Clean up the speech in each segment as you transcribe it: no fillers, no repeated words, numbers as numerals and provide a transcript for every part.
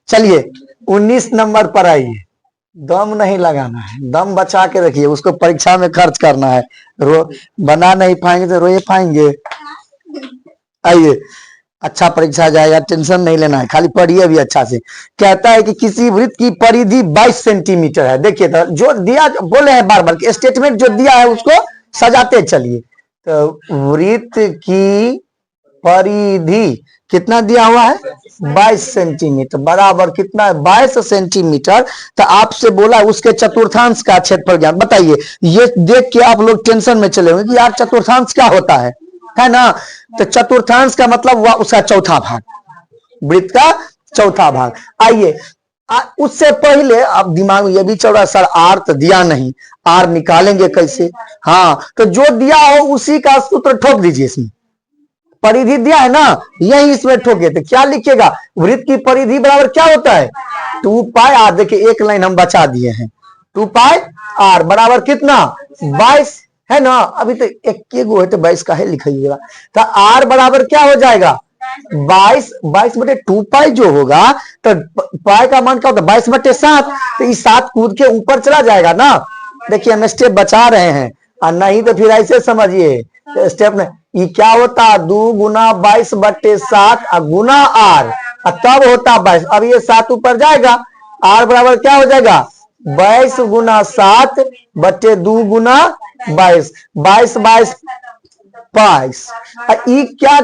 चलिए 19 नंबर पर आइए। दम नहीं लगाना है, दम बचा के रखिए, उसको परीक्षा में खर्च करना है। बना नहीं पाएंगे तो रोए पाएंगे। आइए, अच्छा परीक्षा जाएगा, टेंशन नहीं लेना है, खाली पढ़िए भी अच्छा से। कहता है कि किसी वृत्त की परिधि 22 सेंटीमीटर है। देखिए तो जो दिया, बोले हैं बार बार स्टेटमेंट जो दिया है उसको सजाते चलिए। तो वृत्त की परिधि कितना दिया हुआ है? 22 सेंटीमीटर बराबर कितना है? 22 सेंटीमीटर। तो आपसे बोला उसके चतुर्थांश का क्षेत्रफल ज्ञात। बताइए, ये देख के आप लोग टेंशन में चले होंगे कि यार चतुर्थांश क्या होता है ना? तो चतुर्थांश का मतलब हुआ उसका चौथा भाग, वृत्त का चौथा भाग। आइए, उससे पहले आप दिमाग में ये भी चल रहा है, सर आर तो दिया नहीं, आर निकालेंगे कैसे? हाँ, तो जो दिया हो उसी का सूत्र ठोक दीजिए। इसमें परिधि दिया है ना, यही इसमें ठोके। तो क्या लिखिएगा? वृत्त की परिधि बराबर क्या होता है? 2 पाई आर। देखिए एक लाइन हम बचा दिए हैं, 2 पाई आर बराबर कितना? 22 है ना? अभी तो एक गो है तो 22 का है लिखिएगा। तो आर बराबर क्या हो जाएगा? 22 बटे 2 पाई जो होगा, तो पाई का मान क्या होता है? 22 बटे 7। तो इस 7 कूद के ऊपर चला जाएगा ना। देखिए हम स्टेप बचा रहे हैं, और नहीं तो फिर ऐसे समझिए स्टेप में ये क्या होता? 2 गुना 22 बटे 7 गुना आर, तब होता 22। अब ये 7 ऊपर जाएगा, आर बराबर क्या हो जाएगा? 22 गुना 7 बटे 2 गुना 22, 22 22। क्या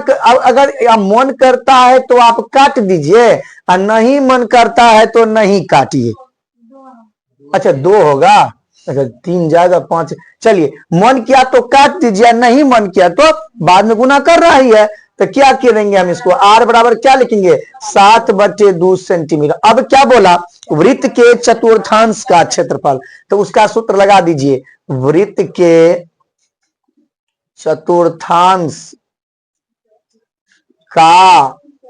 अगर मन करता है तो आप काट दीजिए, और नहीं मन करता है तो नहीं काटिए। अच्छा 2 होगा, अच्छा 3 जाएगा 5। चलिए, मन किया तो काट दीजिए, नहीं मन किया तो बाद में गुना कर रहा ही है। तो क्या करेंगे हम इसको? आर बराबर क्या लिखेंगे? 7 बटे 2 सेंटीमीटर। अब क्या बोला? वृत्त के चतुर्थांश का क्षेत्रफल। तो उसका सूत्र लगा दीजिए, वृत्त के चतुर्थांश का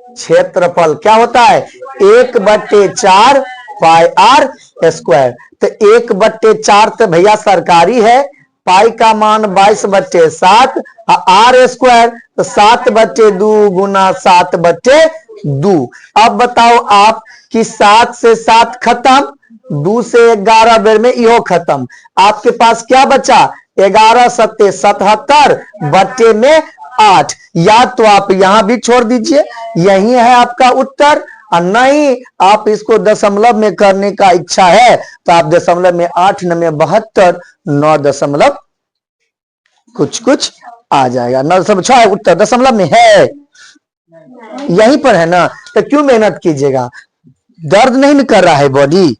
क्षेत्रफल क्या होता है? 1/4 पाई आर स्क्वायर। तो 1/4 तो भैया सरकारी है, पाई का मान 22/7 आर स्क्वायर, तो 7/2 गुना 7/2। अब बताओ आप कि 7 से 7 खत्म, 2 से 11 बेर में इहो खत्म। आपके पास क्या बचा? 11 सत्ते 77 बट्टे में 8। या तो आप यहां भी छोड़ दीजिए, यही है आपका उत्तर। और नहीं आप इसको दशमलव में करने का इच्छा है तो आप दशमलव में 8 9 72 9 दशमलव कुछ आ जाएगा। 9.6 उत्तर दशमलव में है, यहीं पर है ना। तो क्यों मेहनत कीजिएगा? दर्द नहीं न कर रहा है बॉडी,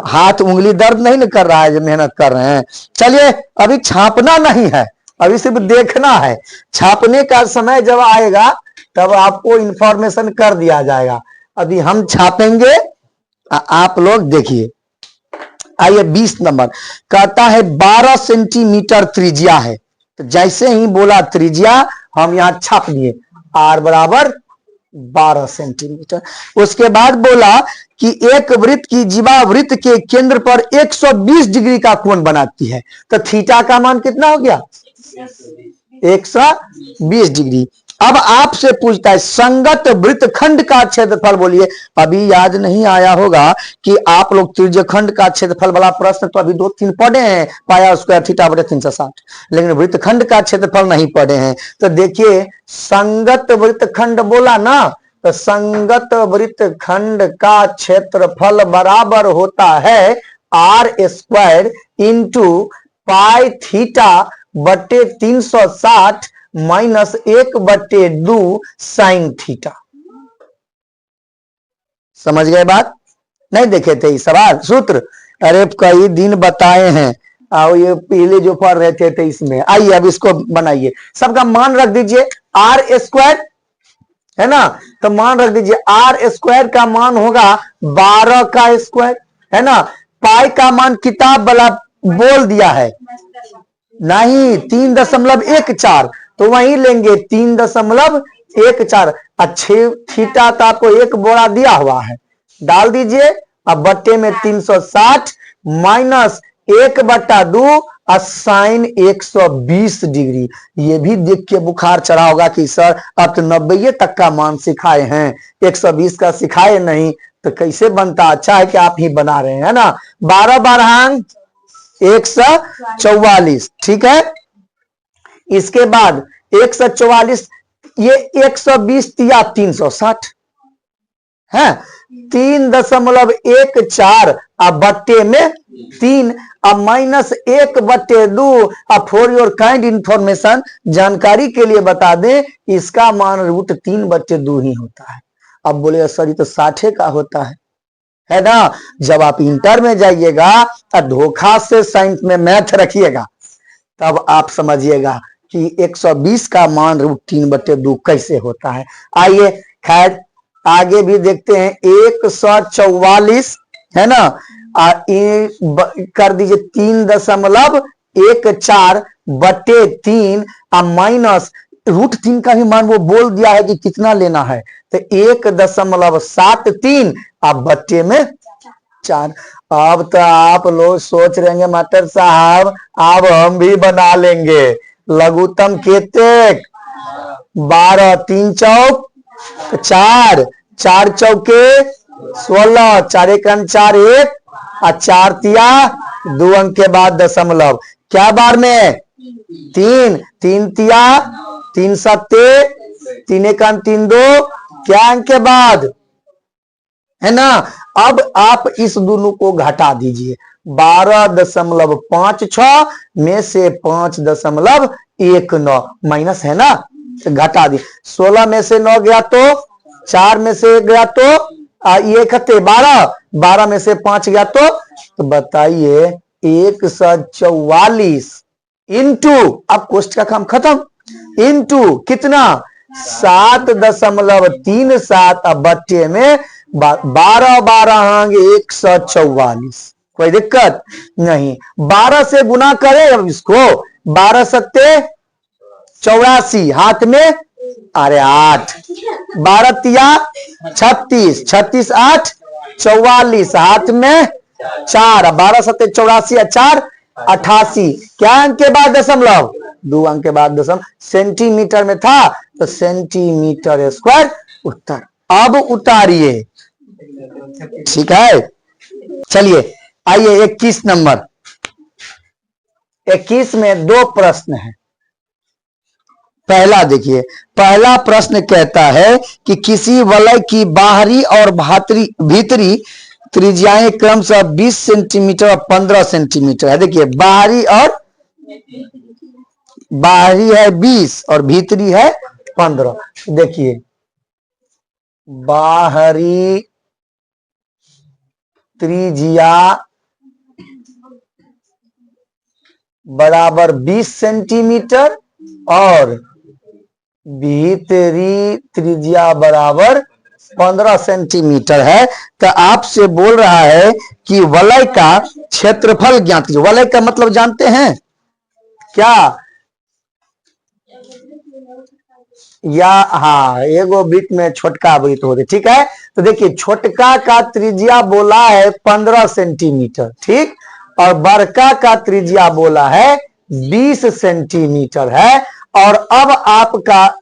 हाथ उंगली दर्द नहीं न कर रहा है जब मेहनत कर रहे हैं। चलिए, अभी छापना नहीं है, अभी सिर्फ देखना है। छापने का समय जब आएगा तब आपको इंफॉर्मेशन कर दिया जाएगा। अभी हम छापेंगे, आप लोग देखिए। आइए 20 नंबर कहता है 12 सेंटीमीटर त्रिज्या है। तो जैसे ही बोला त्रिज्या, हम यहां छाप दिए आर बराबर 12 सेंटीमीटर। उसके बाद बोला कि एक वृत्त की जीवा वृत्त के केंद्र पर 120 डिग्री का कोण बनाती है। तो थीटा का मान कितना हो गया? 120 डिग्री। अब आपसे पूछता है संगत वृत्तखंड का क्षेत्रफल बोलिए। अभी याद नहीं आया होगा कि आप लोग त्रिज्यखंड का क्षेत्रफल वाला प्रश्न तो अभी 2-3 पढ़े हैं, पाया स्क्वायर थीटा बटे 360, लेकिन वृत्तखंड का क्षेत्रफल नहीं पढ़े हैं। तो देखिए, संगत वृत्तखंड बोला ना, तो संगत वृत्तखंड का क्षेत्रफल बराबर होता है r square into pi theta बटे 360 माइनस 1/2 साइन थीटा। समझ गए बात? नहीं देखे थे इस सवाल सूत्र? अरे कई दिन बताए हैं, और ये पहले जो पढ़ रहे थे इसमें। आइए अब इसको बनाइए। सबका मान रख दीजिए आर स्क्वायर है ना, तो मान रख दीजिए आर स्क्वायर का मान होगा 12 का स्क्वायर है ना। पाई का मान किताब वाला बोल दिया है, नहीं 3.14, तो वही लेंगे 3.14। अच्छे थीटा का आपको एक बोरा दिया हुआ है, डाल दीजिए। अब बट्टे में 360 माइनस 1/2 साइन 120 डिग्री। ये भी देख के बुखार चढ़ा होगा कि सर अब तो 90 तक का मान सिखाए हैं, 120 का सिखाए नहीं, तो कैसे बनता। अच्छा है कि आप ही बना रहे हैं ना। 12 बारहांग 144, ठीक है। इसके बाद 144, ये 120 या 360 है, 3.14 अब बट्टे में 3, अब -1/2। अब फॉर योर काइंड इंफॉर्मेशन, जानकारी के लिए बता दें, इसका मान √3/2 ही होता है। अब बोले सर ये तो 60 का होता है ना। जब आप इंटर में जाइएगा तो धोखा से साइंस में मैथ रखिएगा, तब आप समझिएगा कि 120 का मान √3/2 कैसे होता है। आइए खैर आगे भी देखते हैं। 144 है ना, कर दीजिए 3.14/3 माइनस √3 का भी मान वो बोल दिया है कि कितना लेना है, तो 1.73 अब बट्टे में 4। अब तो आप लोग सोच रहे हैं मास्टर साहब अब हम भी बना लेंगे। लघुत्तम केतेक 12, 3 चौक 4, 4 चौके 16, 4 1 4 1 और 4 तिया 2 अंक के बाद दशमलव। क्या बार में 3, 3 तिया 3 सत्ते 3 1 3 2, क्या अंक के बाद है ना। अब आप इस दोनों को घटा दीजिए। 12.56 में से 5.19 माइनस है ना, तो घटा दी। 16 में से 9 गया तो 4 में से 1 गया तो ये खत्ते 12 में से 5 गया तो बताइए 144 इंटू, अब कोष्ठ का काम खत्म, इंटू कितना 7.37 अब बच्चे में 12 बारहांग 144। कोई दिक्कत नहीं। 12 से गुना करें अब इसको, 12 सत्ते 84, हाथ में अरे 8, 12 तिया 36, 36 8 44, हाथ में 4, 12 सत्ते 84 4 88, क्या अंक के बाद दशमलव 2 अंक के बाद दशमलव। सेंटीमीटर में था तो सेंटीमीटर स्क्वायर उत्तर। अब उतारिए, ठीक है। चलिए आइए 21 नंबर। 21 में 2 प्रश्न है। पहला देखिए, पहला प्रश्न कहता है कि किसी वलय की बाहरी और भीतरी त्रिज्याएं क्रमशः 20 सेंटीमीटर और 15 सेंटीमीटर है। देखिए बाहरी है 20 और भीतरी है 15। देखिए बाहरी त्रिज्या बराबर 20 सेंटीमीटर और भीतरी त्रिज्या बराबर 15 सेंटीमीटर है। तो आपसे बोल रहा है कि वलय का क्षेत्रफल ज्ञात कीजिए। वलय का मतलब जानते हैं क्या, या हाँ एगो वृत्त में छोटका वृत्त होते, ठीक है। तो देखिए छोटका का त्रिज्या बोला है 15 सेंटीमीटर, ठीक, और बड़का का त्रिज्या बोला है 20 सेंटीमीटर है। और अब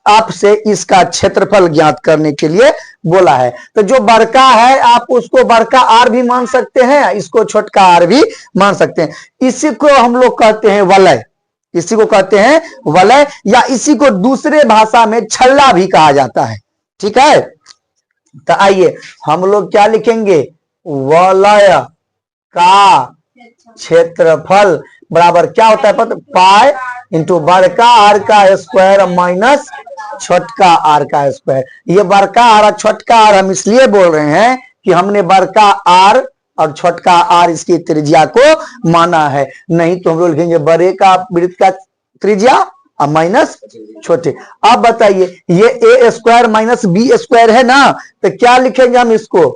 आपसे इसका क्षेत्रफल ज्ञात करने के लिए बोला है। तो जो बड़का है आप उसको बड़का आर भी मान सकते हैं, इसको छोटका आर भी मान सकते हैं। इसी को हम लोग कहते हैं वलय, इसी को कहते हैं वलय, या इसी को दूसरे भाषा में छल्ला भी कहा जाता है, ठीक है। तो आइए हम लोग क्या लिखेंगे, वलय का क्षेत्रफल बराबर क्या होता है, पाई इंटू बड़का आर का स्क्वायर माइनस छोटका आर का स्क्वायर। ये बड़का आर और छोटका आर हम इसलिए बोल रहे हैं कि हमने बड़का आर और छोटका आर इसकी त्रिज्या को माना है, नहीं तो हम लोग लिखेंगे बड़े का वृत्त का त्रिज्या और माइनस छोटे। अब बताइए ये ए स्क्वायर माइनस बी स्क्वायर है ना, तो क्या लिखेंगे हम इसको,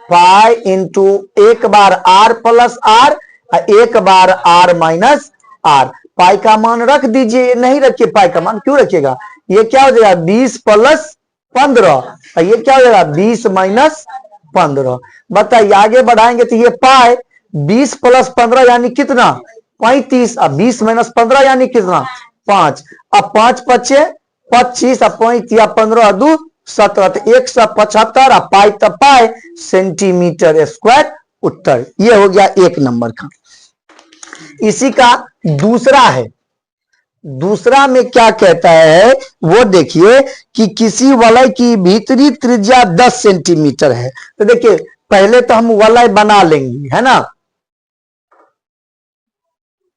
पाई इंटू एक बार आर प्लस आर, एक बार आर माइनस आर। पाई का मान रख दीजिए, नहीं रखिए पाई का मान, क्यों रखिएगा, ये क्या हो जाएगा 20 प्लस 15, और ये क्या हो जाएगा 20 माइनस 15। बताइए आगे बढ़ाएंगे तो ये पाई 20 प्लस 15 यानी कितना 35। अब 20 माइनस 15 यानी कितना 5। अब 5 पचे 25 अब 5 या 15 दू 17 तो 175 अब पाई तब पाए सेंटीमीटर स्क्वायर उत्तर। ये हो गया 1 नंबर का। इसी का दूसरा है। दूसरा में क्या कहता है वो देखिए कि किसी वलय की भीतरी त्रिज्या 10 सेंटीमीटर है। तो देखिए पहले तो हम वलय बना लेंगे, है ना,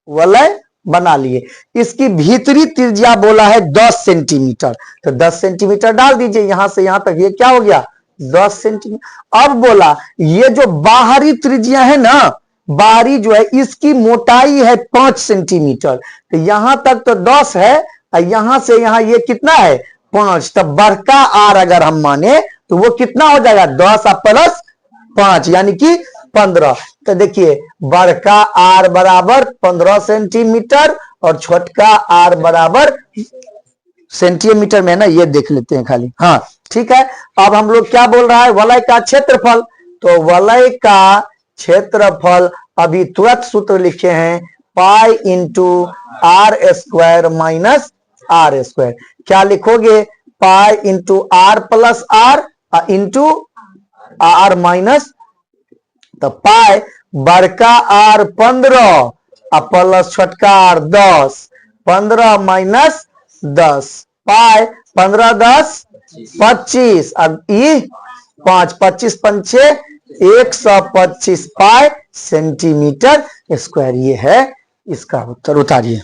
वलय बना लिए। इसकी भीतरी त्रिज्या बोला है 10 सेंटीमीटर, तो 10 सेंटीमीटर डाल दीजिए यहां से यहां तक। ये क्या हो गया 10 सेंटीमीटर। अब बोला ये जो बाहरी त्रिज्या है ना, बाहरी जो है इसकी मोटाई है 5 सेंटीमीटर। तो यहां तक तो 10 है और यहां से यहां ये कितना है 5। तब बड़का आर अगर हम माने तो वो कितना हो जाएगा 10 प्लस 5 यानी कि 15। तो देखिए बड़का आर बराबर 15 सेंटीमीटर और छोटका आर बराबर सेंटीमीटर में ना, ये देख लेते हैं खाली। हाँ ठीक है। अब हम लोग क्या बोल रहा है वलय का क्षेत्रफल। तो वलय का क्षेत्रफल अभी तुरंत सूत्र लिखे हैं pi into r square minus r square. क्या लिखोगे pi into r plus r into r minus. तो पाई बड़का आर 15 प्लस छोटका आर 10, 15 माइनस 10 पाई 15 10 25 अब ई 5 25 पंचे 125 पाई सेंटीमीटर स्क्वायर। ये है इसका उत्तर। उतारिए।